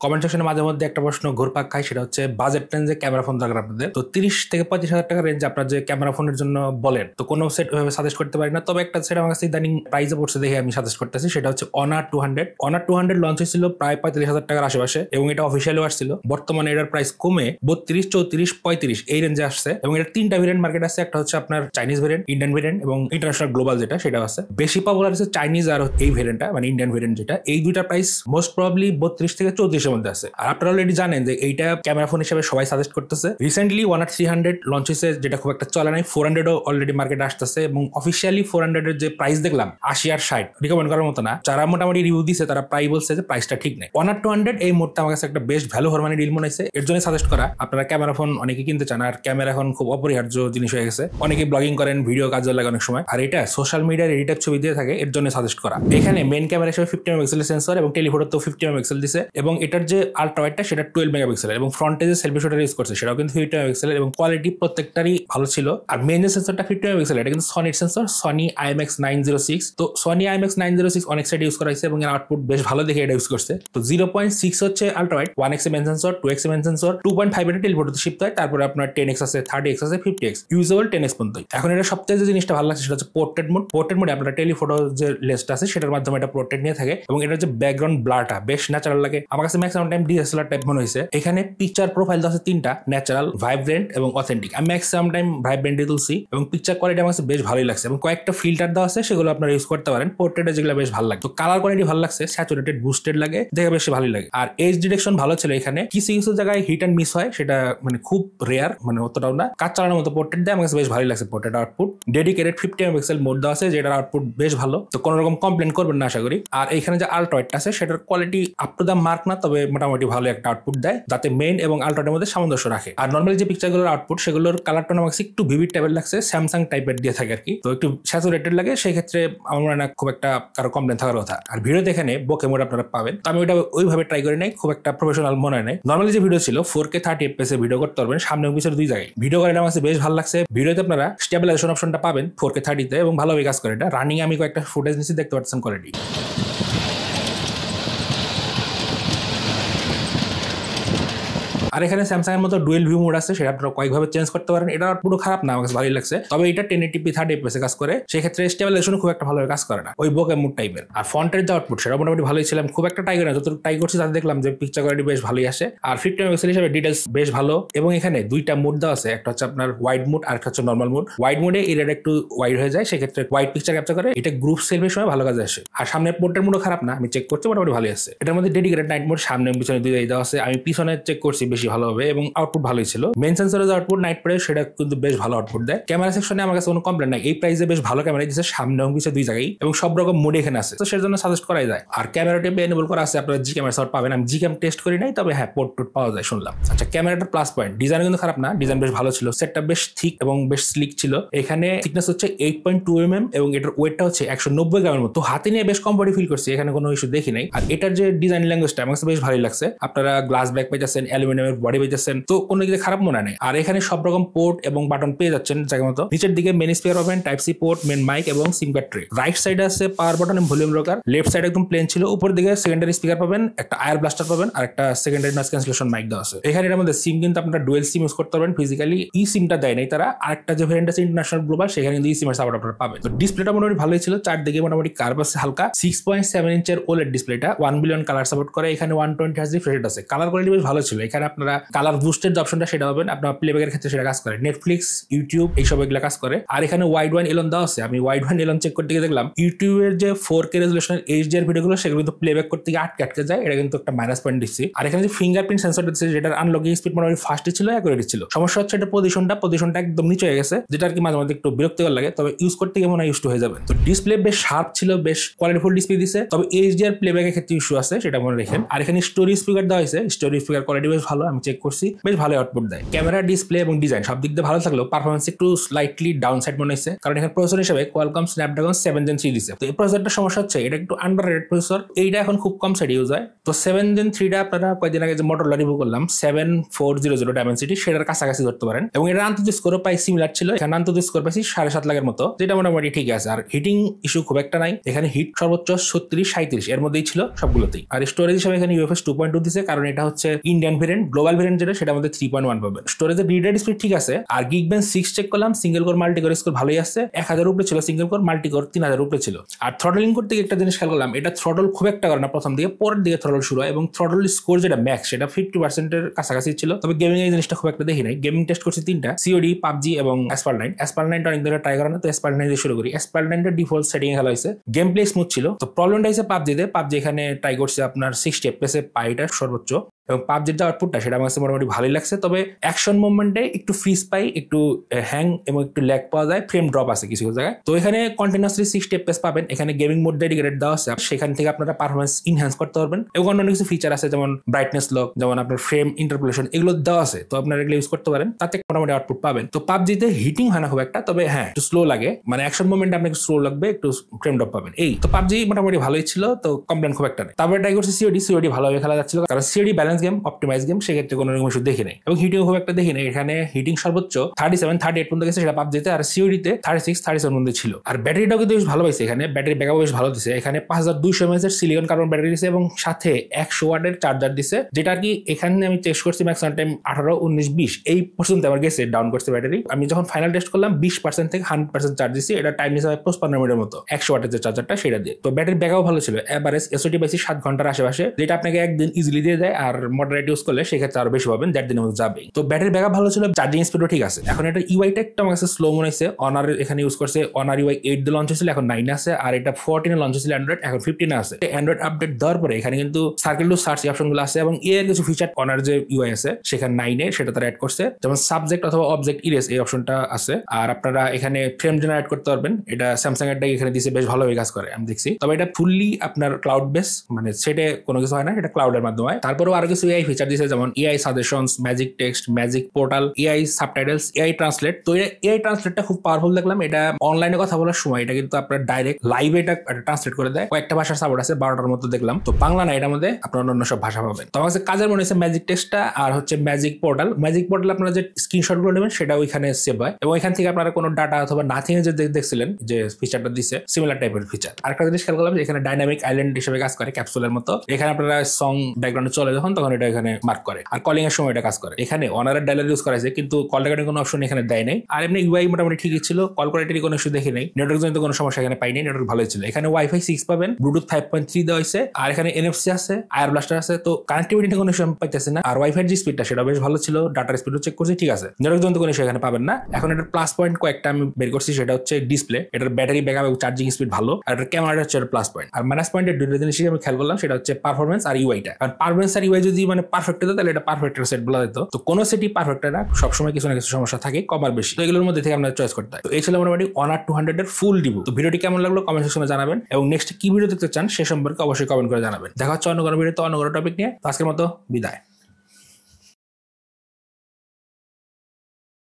Comment সেকশনে মাঝে মধ্যে একটা প্রশ্ন ঘুরপাক খায়, সেটা হচ্ছে বাজেট রেঞ্জে ক্যামেরা ফোন দরকার আপনাদের। তো 30 থেকে 35,000 টাকা রেঞ্জে আপনার যে ক্যামেরা ফোনের জন্য বলেন, তো কোনো সেট ওইভাবে সাজেস্ট করতে পারি না। তবে একটা সেট আমার কাছে ইদানিং প্রাইসে পড়ছে দেখে আমি সাজেস্ট করতেছি, সেটা হচ্ছে অনার 200। অনার 200 লঞ্চ হয়েছিল প্রায় 45,000 টাকার আশেপাশে এবং এটা অফিসিয়ালিও আসছিল। বর্তমানে এটার প্রাইস কমে 32, 34, 35 এই রেঞ্জে আসছে এবং এটার 3টা ভেরিয়েন্ট মার্কেট আছে। একটা হচ্ছে আপনার চাইনিজ ভেরিয়েন্ট, ইন্ডিয়ান ভেরিয়েন্ট এবং ইন্টারন্যাশনাল গ্লোবাল যেটা সেটা আছে। বেশি পপুলার হচ্ছে চাইনিজ আর এই ভেরিয়েন্টটা, মানে ইন্ডিয়ান ভেরিয়েন্ট যেটা। এই দুইটা প্রাইস মোস্ট প্রবাবলি 32 থেকে 34 এর মধ্যে আছে। আর আপনারা অলরেডি জানেন যে এইটা ক্যামেরা ফোন হিসেবে সবাই সাজেস্ট করতেছে। রিসেন্টলি অনার 300 লঞ্চ হয়েছে, যেটা খুব একটা চলে নাই। 400ও অলরেডি মার্কেটে আসতেছে এবং অফিসিয়ালি 400 এর যে প্রাইস দেখলাম 80 আর 60 রিকমেন্ড করার মতো না। যারা মোটামুটি রিভিউ দিছে তারা প্রায় বলছে যে প্রাইসটা ঠিক নেই। অনার 200 এই মুহূর্তে আমার কাছে একটা best value for money deal মনে হয়েছে, এর জন্য সাজেস্ট করা। আপনারা ক্যামেরা ফোন অনেকে কিনতে চান, আর ক্যামেরা এখন খুব অপরিহার্য জিনিস হয়ে গেছে। অনেকে ব্লগিং করেন, ভিডিও কাজে লাগে অনেক সময়, আর এটা সোশ্যাল মিডিয়ার এডিটার ছবি দিয়ে থাকে, এর জন্য সাজেস্ট করা। এখানে মেইন ক্যামেরা হিসেবে 50 মেগাপিক্সেল সেন্সর এবং টেলিফোটো 50 মেগাপিক্সেল দিছে এবং এটার যে আলট্রা ওয়াইডটা সেটা 12 মেগাপিক্সেল এবং ফ্রন্টে যে সেলফি শুটার ইউজ করছে সেটাও কিন্তু 50 মেগাপিক্সেল এবং কোয়ালিটি প্রত্যেকটারই ভালো ছিল। আর মেইন যে সেন্সরটা 50 মেগাপিক্সেল, এটা কিন্তু সনির সেন্সর, সনি IMX 906। তো সনি IMX 906 অনেক সাইড ইউজ করা হয়েছে এবং এর আউটপুট বেশ ভালো দেখে এটা ইউজ করছে। তো 0.6 হচ্ছে ultra wide, 1x main sensor, 2x main sensor, 2.5 এর টেলিফোটোতে শিফট হয়। তারপরে আপনার 10x আছে, 30x আছে, 50x, ইউজেবল 10x পর্যন্ত। এখন এটা সবচেয়ে যে জিনিসটা ভালো লাগছে সেটা হচ্ছে পোর্ট্রেট মোড। পোর্ট্রেট মোডে আপনার টেলিফোটো যে লেন্সটা আছে সেটার মাধ্যমে এটা পোর্ট্রেট নিয়ে থাকে এবং এটার যে ব্যাকগ্রাউন্ড ব্লারটা বেশ ন্যাচারাল লাগে। আমার কাছে ম্যাক্সিমাম টাইম DSLR টাইপ মনে হয়েছে। এখানে পিকচার প্রোফাইল আছে 3টা, ন্যাচারাল, ভাইব্রেন্ট এবং অথেন্টিক। আমি ম্যাক্সিমাম টাইম ভাইব্রেন্টে তুলছি এবং পিকচার কোয়ালিটি আমার কাছে বেশ ভালোই লাগছে এবং কয়েকটা ফিল্টার দেওয়া আছে সেগুলো আপনারা ইউজ করতে পারেন। পোর্ট্রেটে যেগুলো বেশ ভালো লাগে। তো কালার কোয়ালিটি ভালো লাগছে, স্যাচুরেটেড বুস্টেড লাগে, দেখে বেশ ভালোই লাগে। আর এজ ডিটেকশন ভালো ছিল। এখানে কিছু কিছু জায়গায় হিট অ্যান্ড মিস হয়, সেটা মানে খুব রেয়ার, মানে অতটাও না। কাজ চালানোর মতো পোর্ট্রেট দেয়, আমার কাছে বেশ ভালোই লাগছে portrait output. Dedicated 50 megapixel mode দেওয়া আছে যেটার আউটপুট বেশ ভালো, তো কোনো রকম কমপ্লেন করবেন না আশা করি। আর এখানে যে আলট্রা ওয়াইড আছে সেটার quality up to the mark না, তবে মোটামুটি ভালো একটা আউটপুট দেয়, যাতে মেইন এবং আলট্রাটের মধ্যে সামঞ্জস্য রাখে। আর নর্মালি যে পিকচারগুলোর আউটপুট সেগুলোর কালারটা আমার কাছে একটু ভিভিড টাইপের লাগছে, স্যামসাং টাইপের দিয়ে থাকে আর কি। তো একটু স্যাচুরেটেড লাগে, সেই ক্ষেত্রে আমার মনে হয় না খুব একটা কারো কমপ্লেন থাকার কথা। আর ভিডিও এখানে বোকে মোড আপনারা পাবেন, তো আমি ওইটা ওইভাবে ট্রাই করি নাই, খুব একটা প্রফেশনাল মনে হয় নাই। নর্মালি যে ভিডিও ছিল 4K 30 FPS ভিডিও করতে পারবেন, সামনে এবং পিছনে দুই জায়গায়। ভিডিও কোয়ালিটি আমার কাছে বেশ ভালো লাগছে। ভিডিওতে আপনারা স্টেবিলাইজেশন অপশনটা পাবেন 4K 30 এবং ভালোভাবে কাজ করে এটা। রানিং আমি কয়েকটা ফুটেজ নিচ্ছি, দেখতে পাচ্ছেন কোয়ালিটি। আর এখানে স্যামসাং এর মতো ডুয়েল ভিউ মোড আছে, সেটা আপনারা কয়েকভাবে চেঞ্জ করতে পারেন। এটা পুরো খারাপ না, আমার কাছে ভালোই লাগছে। তবে এটা 1080p 30 FPS কাজ করে, সেই ক্ষেত্রে স্টেবিলাইজেশন খুব একটা ভালোভাবে কাজ করে না, ওই বোকে মোড টাইপের। আর ফন্টের যে আউটপুট সেটা মোটামুটি ভালোই ছিল, খুব একটা ট্রাই করি না, যতটুকু ট্রাই করছি তাতে দেখলাম যে পিকচার কোয়ালিটি বেশ ভালোই আসে। আর 50 মেগাপিক্সেল হিসেবে ডিটেলস বেশ ভালো এবং এখানে দুইটা মোড দেওয়া আছে, একটা হচ্ছে আপনার ওয়াইড মোড আর একটা হচ্ছে নর্মাল মোড। ওয়াইড মোডে এরিয়াটা একটু ওয়াইড হয়ে যায়, সেক্ষেত্রে ওয়াইড পিকচার ক্যাপচার করে, এটা গ্রুপ সেলফির সময় ভালো কাজে আসে। আর সামনের পোর্টের মোডও খারাপ না, আমি চেক করছি মোটামুটি ভালোই আছে। এটার মধ্যে ডেডিকেটেড নাইট মোড, সামনে পিছনে দুই দেওয়া আছে, আমি পিছনে চেক করছি বেশি ভালো হবে এবং আউটপুট ভালোই ছিল। মেইন সেন্সরের যে আউটপুট নাইট পরে সেটা কিন্তু বেশ ভালো আউটপুট দেয়। ক্যামেরা সেকশনে আমার কাছে কোনো কমপ্লেন নাই, এই প্রাইসে বেশ ভালো ক্যামেরা দিচ্ছে, সামনে এবং পিছনে দুই জায়গায় এবং সব রকম মোড এখানে আছে, তো সেজন্য সাজেস্ট করাই যায়। আর ক্যামেরা টেপে এনেবল করা আছে, আপনারা জি ক্যামেরা সাউন্ড পাবেন। আমি জি ক্যাম টেস্ট করি নাই, তবে হ্যাঁ পোর্ট পাওয়া যায় শুনলাম। আচ্ছা, ক্যামেরাটার প্লাস পয়েন্ট, ডিজাইন কিন্তু খারাপ না, ডিজাইন বেশ ভালো ছিল, সেটটা বেশ থিক এবং বেশ স্লিক ছিল। এখানে থিকনেস হচ্ছে 8.2 mm এবং এটার ওয়েটটা হচ্ছে 190 গ্রামের মতো, হাতে নিয়ে বেশ কমফোর্টেবল ফিল করছি, এখানে কোনো ইস্যু দেখি নাই। আর এটার যে ডিজাইন ল্যাঙ্গুয়েজটা আমার কাছে বেশ ভালোই লাগছে। আপনারা গ্লাস ব্যাক পাইতেছেন, অ্যালুমিনিয়ামের বডি পাইতেছেন, তো কোনো দিকে খারাপ মনে নেই। আর এখানে সব রকম পোর্ট এবং বাটন পেয়ে যাচ্ছেন জায়গা মতো। নিচের দিকে মেন স্পিকার পাবেন, type C port, main mic এবং সিম কার্ড ট্রে। রাইট সাইডে আছে পাওয়ার বাটন এবং ভলিউম রকার। লেফট সাইড একদম প্লেন ছিল, উপর দিকে সেকেন্ডারি স্পিকার পাবেন, একটা আয়ার ব্লাস্টার পাবেন আর একটা সেকেন্ডারি নয়েজ ক্যান্সেলেশন মাইক দেওয়া আছে। এখানে এর মধ্যে সিম কিন্তু আপনারা ডুয়েল সিম ইউজ করতে পারবেন ফিজিক্যালি, ই সিমটা দেয় নাই তারা। আরেকটা যে ভেরিয়েন্ট আছে ইন্টারন্যাশনাল গ্লোবাল, সেখানে কিন্তু ই সিমের সাপোর্ট আপনারা পাবেন। তো ডিসপ্লেটা মোটামুটি ভালোই ছিল, চারদিকে মোটামুটি কার্ভ আছে হালকা। 6.7 ইঞ্চের OLED ডিসপ্লেটা, 1 বিলিয়ন কালার সাপোর্ট করে। এখানে 120 হার্জ রিফ্রেশ রেট আছে। কালার কোয়ালিটি বেশ ভালো ছিল। এখানে আপনারা কালার বুস্টের যে অপশনটা সেটা পাবেন, আপনার প্লেব্যাকের ক্ষেত্রে সেটা কাজ করে, নেটফ্লিক্স, ইউটিউব এইসব এগুলো কাজ করে। আর এখানে ওয়াইড ওয়ান এলন দেওয়া আছে, আমি ওয়াইড ওয়ান এলন চেক করতে গিয়ে দেখলাম ইউটিউবের যে 4K রেজুলেশনের HDR ভিডিওগুলো সেগুলো কিন্তু প্লেব্যাক করতে গিয়ে আটকে যায়, এটা কিন্তু একটা মাইনাস পয়েন্ট দিচ্ছি। আর এখানে যে ফিঙ্গারপ্রিন্ট সেন্সর দিচ্ছে, যেটার আনলকিং স্পিড মোটামুটি ফাস্টই ছিল, অ্যাকুরেট ছিল। সমস্যা হচ্ছে এটা পজিশনটা একদম নিচে হয়ে গেছে, যেটা আর কি মাঝে মাঝে একটু বিরক্তিকর লাগে, তবে ইউজ করতে গিয়ে মনে হয় ইউজ টু হয়ে যাবে। তো ডিসপ্লে বেশ শার্প ছিল, বেশ কোয়ালিটিফুল ডিসপ্লে দিচ্ছে, তবে HDR প্লেব্যাকের ক্ষেত্রে ইস্যু আছে, সেটা মনে রাখেন। আর এখানে স্টোরি স্পিকার দেওয়া হয়েছে, স্টোরি স্পিকার কোয়ালিটি বেশ ভালো, আমি চেক করছি, বেশ ভালো আউটপুট দেয়। ক্যামেরা, ডিসপ্লে এবং ডিজাইন সব দিক দিয়ে ভালো থাকলেও পারফরমেন্স একটু স্লাইটলি ডাউন সাইড মনে হয়েছে, কারণ এখানে প্রসেসর হিসেবে কোয়ালকম স্ন্যাপড্রাগন 7 Gen 3 দিছে। তো এই প্রসেসরটা সমস্যা হচ্ছে এটা একটু আন্ডাররেটেড প্রসেসর, এইটা এখন খুব কম সাইড ইউজ হয়। তো 7 Gen 3টা আপনারা কয়েকদিন আগে যে মোটরলা রিভিউ করলাম 7400 ডায়মেনসিটি, সেটার কাছাকাছি ধরতে পারেন। এবং এটার আন্তর্জাতিক স্কোরও প্রায় সিমিলার ছিল, এখানে আন্তর্জাতিক স্কোর পাইছি 7.5 লাখের মতো, যেটা মোটামুটি ঠিক আছে। আর হিটিং ইস্যু খুব একটা নাই, এখানে হিট সর্বোচ্চ 36-37 এর মধ্যেই ছিল সবগুলোতেই। আর স্টোরেজ হিসেবে এখানে UFS 2.2 দিছে, কারণ এটা হচ্ছে ইন্ডিয়ান ভেরিয়েন্ট। গ্লোবাল ভেরিয়েন্ট যেটা সেটা মধ্যে 3.1 পাবেন। স্টোরেজের রিড রাইট স্পিড ঠিক আছে। আর Geekbench 6 চেক করলাম, single core multi core score ভালোই আছে, 1000 উপরে ছিল সিঙ্গেল কোর, মাল্টি কোর 3000 উপরে ছিল। আর থ্রটলিং করতে গিয়ে একটা জিনিস খেয়াল করলাম, এটা থ্রটল খুব একটা করে না প্রথম দিকে, পরের দিকে থ্রটল শুরু হয় এবং থ্রটল স্কোর যেটা ম্যাক্স সেটা 50% এর কাছাকাছি ছিল। তবে গেমিং এই জিনিসটা খুব একটা দেখি নাই। গেমিং টেস্ট করছি 3টা, COD, PUBG এবং Asphalt 9। Asphalt 9টা অনেক ধরে ট্রাই করা না, তো Asphalt 9 দিয়ে শুরু করি। Asphalt 9টা ডিফল্ট সেটিং এ খেলা হয়েছে, গেম প্লে স্মুথ ছিল। তো প্রবলেমটা হয়েছে পাবজিতে। পাবজি এখানে ট্রাই করছে আপনার 60 FPS এ পাইটা সর্বোচ্চ, এবং পাবজির যে আউটপুটটা সেটা আমার কাছে মোটামুটি ভালোই লাগছে। তবে অ্যাকশন মুভমেন্টে একটু ফ্রিজ পাই, একটু হ্যাং এবং একটু ল্যাগ পাওয়া যায়, ফ্রেম ড্রপ আছে কিছু কিছু জায়গায়। তো এখানে কন্টিনিউয়াসলি 60 FPS পাবেন। এখানে গেমিং মোড ডেডিকেটেড দেওয়া আছে, সেখান থেকে আপনারা পারফরমেন্স ইনহ্যান্স করতে পারবেন। এবং অন্যান্য কিছু ফিচার আছে যেমন ব্রাইটনেস লক, যেমন আপনার ফ্রেম ইন্টারপোলেশন, এগুলো দেওয়া আছে। তো আপনারা এগুলো ইউজ করতে পারেন, তাতে মোটামুটি আউটপুট পাবেন। তো পাবজিতে হিটিং হয় না খুব একটা, তবে হ্যাঁ একটু স্লো লাগে, মানে অ্যাকশন মুভমেন্টে আপনাকে স্লো লাগবে, একটু ফ্রেম ড্রপ পাবেন। এই তো পাবজি মোটামুটি ভালোই ছিল, তো কমপ্লেন খুব একটা নেই। তারপরে ট্রাই করছি COD ভালোভাবে খেলা যাচ্ছিল, কারণ COD balance game, optimise game, সেক্ষেত্রে কোনো রকম ইস্যু দেখি নাই। এবং হিটিং খুব একটা দেখি নাই। এখানে হিটিং সর্বোচ্চ 37-38 পর্যন্ত গেছে, সেটা পাবজিতে। আর COD-তে 36-37 মধ্যে ছিল। আর ব্যাটারিটাও কিন্তু বেশ ভালো পাইছে, এখানে ব্যাটারি ব্যাকআপ বেশ ভালো দিছে। এখানে 5200 mAh এর সিলিকন কার্বন ব্যাটারি দিছে এবং সাথে 100 ওয়াটের চার্জার দিছে, যেটা আর কি এখানে আমি টেস্ট করছি ম্যাক্সিমাম টাইম 18, 19, 20 এই পর্যন্ত আমার গেছে, ডাউন করছে ব্যাটারি। আমি যখন ফাইনাল টেস্ট করলাম 20% থেকে 100% চার্জ দিছি, এটা টাইম হিসাবে 55 মিনিটের মতো 100 ওয়াটের যে চার্জারটা সেটা দিয়ে। তো ব্যাটারি ব্যাকআপ ভালো ছিল, এভারেজ SOT পাইছি 7 ঘন্টার আশেপাশে, যেটা আপনাকে একদিন ইজিলি দিয়ে দেয়। আর মডারেট ইউজ করলে সেক্ষেত্রে আরো বেশি পাবেন, 1.5 দিনের মধ্যে যাবে। তো ব্যাটারি ব্যাকআপ ভালো ছিল, চার্জিং স্পিডও ঠিক আছে। এখন এটা UI-টা একটু আমার কাছে স্লো মনে হয়েছে। অনার এখানে ইউজ করছে, অনার UI 8 দিয়ে লঞ্চ হয়েছিল, এখন 9 আছে। আর এটা 14 এ লঞ্চ হয়েছিল অ্যান্ড্রয়েড, এখন 15 আছে। অ্যান্ড্রয়েড আপডেট দেওয়ার পরে এখানে কিন্তু সার্কেল টু সার্চ অপশনগুলো আছে এবং এর কিছু ফিচার অনার যে UI আছে সেখানে 9 এ সেটা তারা অ্যাড করছে, যেমন সাবজেক্ট অথবা অবজেক্ট ইরেজ এই অপশনটা আছে। আর আপনারা এখানে ফ্রেম জেনারেট করতে পারবেন, এটা স্যামসাং এরটা এখানে দিছে, বেশ ভালোভাবে কাজ করে আমি দেখছি। তবে এটা ফুললি আপনার ক্লাউড বেস, মানে সেটে কোনো কিছু হয় না, এটা ক্লাউডের মাধ্যমে হয়। তারপরেও আরো কিছু AI ফিচার দিছে, যেমন AI suggestions, magic text, magic portal, AI subtitles, AI translate. তো AI ট্রান্সলেটটা খুব পাওয়ারফুল দেখলাম। এটা অনলাইনে কথা বলার সময় এটা কিন্তু আপনার ডাইরেক্ট লাইভে এটা ট্রান্সলেট করে দেয়। কয়েকটা ভাষার সাপোর্ট আছে, 12টার মতো দেখলাম। তো বাংলা না, এটার মধ্যে আপনার অন্য সব ভাষা পাবেন। তো আমার কাছে কাজের মনে হচ্ছে ম্যাজিক টেক্সটটা আর হচ্ছে ম্যাজিক পোর্টাল। ম্যাজিক পোর্টাল আপনারা যে স্ক্রিনশটগুলো নেবেন সেটা ওইখানে সেভ হয়, এবং এখান থেকে আপনারা কোনো ডাটা অথবা নাথিং এ যে দেখছিলেন যে ফিচারটা দিছে, সিমিলার টাইপের ফিচার। আরেকটা জিনিস খেয়াল করলাম যে এখানে ডাইনামিক আইল্যান্ড হিসেবে কাজ করে, ক্যাপসুলের মতো। এখানে আপনারা সং ব্যাকগ্রাউন্ডে চলে যখন, তখন এটা এখানে মার্ক করে। আর কলিং এর সময় এটা কাজ করে। এখানে অনারের ডায়ালার ইউজ করা হয়েছে, কিন্তু কল রেকর্ডিং কোনো অপশন এখানে দেয় নাই। আর এমনি UI মোটামুটি ঠিকই ছিল, কল কোয়ালিটির কোনো ইস্যু দেখি নাই। নেটওয়ার্ক জনিত কোনো সমস্যা এখানে পাইনি, নেটওয়ার্ক ভালোই ছিল। এখানে Wi-Fi 6 পাবেন, ব্লুটুথ 5.3 দেওয়া হয়েছে, আর এখানে NFC আছে, আয়ার ব্লাস্টার আছে। তো কানেক্টিভিটি কোনো ইস্যু আমি পাইতেছি না। আর ওয়াইফাই যে স্পিডটা সেটা বেশ ভালো ছিল, ডাটার স্পিডও চেক করছি, ঠিক আছে। নেটওয়ার্ক জনিত কোনো ইস্যু এখানে পাবেন না। এখন এটার প্লাস পয়েন্ট কয়েকটা আমি বের করছি, সেটা হচ্ছে ডিসপ্লে, এটার ব্যাটারি ব্যাকআপ এবং চার্জিং স্পিড ভালো, আর এটার ক্যামেরাটা হচ্ছে প্লাস পয়েন্ট। আর মাইনাস পয়েন্টের দুটো জিনিসই আমি খেয়াল করলাম, সেটা হচ্ছে পারফরমেন্স আর UI-টা। কারণ পারফরমেন্স আর UI যদি মানে পারফেক্ট হতো তাহলে এটা পারফেক্টের সেট বলা যেত। তো কোনো সেটই পারফেক্ট না, সবসময় কিছু না কিছু সমস্যা থাকে, কম আর বেশি। তো এগুলোর মধ্যে থেকে আমরা চয়েস করতে হয়। তো এই ছিল মোটামুটি Honor 200 এর ফুল রিভিউ। তো ভিডিওটি কেমন লাগলো কমেন্ট সেকশনে জানাবেন, এবং নেক্সট কি ভিডিও দেখতে চান সে সম্পর্কে অবশ্যই কমেন্ট করে জানাবেন। দেখা হচ্ছে অন্য কোনো ভিডিওতে অন্য কোনো টপিক নিয়ে। আজকের মতো বিদায়।